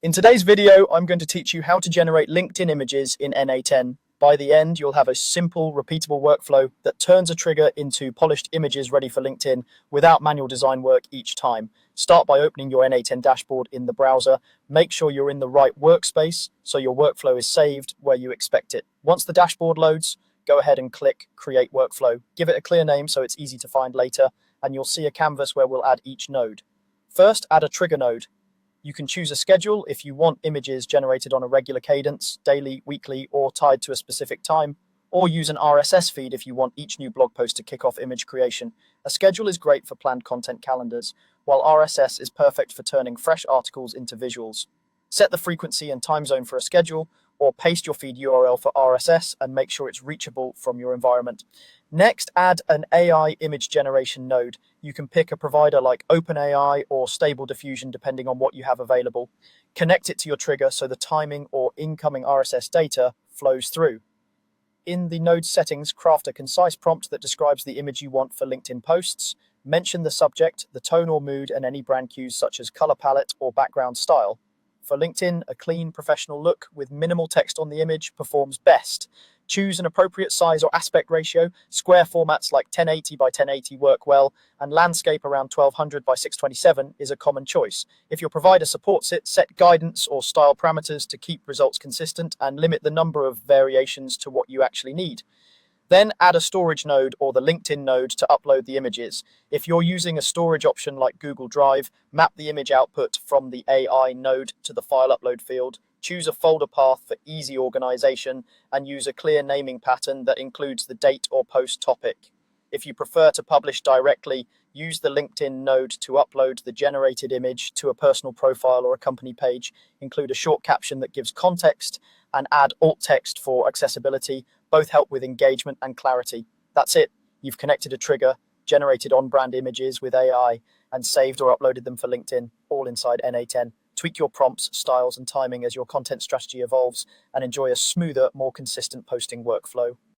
In today's video, I'm going to teach you how to generate LinkedIn images in N8N. By the end, you'll have a simple, repeatable workflow that turns a trigger into polished images ready for LinkedIn without manual design work each time. Start by opening your N8N dashboard in the browser. Make sure you're in the right workspace so your workflow is saved where you expect it. Once the dashboard loads, go ahead and click Create Workflow. Give it a clear name so it's easy to find later, and you'll see a canvas where we'll add each node. First, add a trigger node. You can choose a schedule if you want images generated on a regular cadence, daily, weekly, or tied to a specific time, or use an RSS feed if you want each new blog post to kick off image creation. A schedule is great for planned content calendars, while RSS is perfect for turning fresh articles into visuals. Set the frequency and time zone for a schedule, or paste your feed URL for RSS and make sure it's reachable from your environment. Next, add an AI image generation node. You can pick a provider like OpenAI or Stable Diffusion depending on what you have available. Connect it to your trigger so the timing or incoming RSS data flows through. In the node settings, craft a concise prompt that describes the image you want for LinkedIn posts. Mention the subject, the tone or mood, and any brand cues such as color palette or background style. For LinkedIn, a clean, professional look with minimal text on the image performs best. Choose an appropriate size or aspect ratio. Square formats like 1080 by 1080 work well, and landscape around 1200 by 627 is a common choice. If your provider supports it, set guidance or style parameters to keep results consistent and limit the number of variations to what you actually need. Then add a storage node or the LinkedIn node to upload the images. If you're using a storage option like Google Drive, map the image output from the AI node to the file upload field. Choose a folder path for easy organization and use a clear naming pattern that includes the date or post topic. If you prefer to publish directly, use the LinkedIn node to upload the generated image to a personal profile or a company page. Include a short caption that gives context and add alt text for accessibility. Both help with engagement and clarity. That's it. You've connected a trigger, generated on-brand images with AI, and saved or uploaded them for LinkedIn, all inside N8N. Tweak your prompts, styles, and timing as your content strategy evolves, and enjoy a smoother, more consistent posting workflow.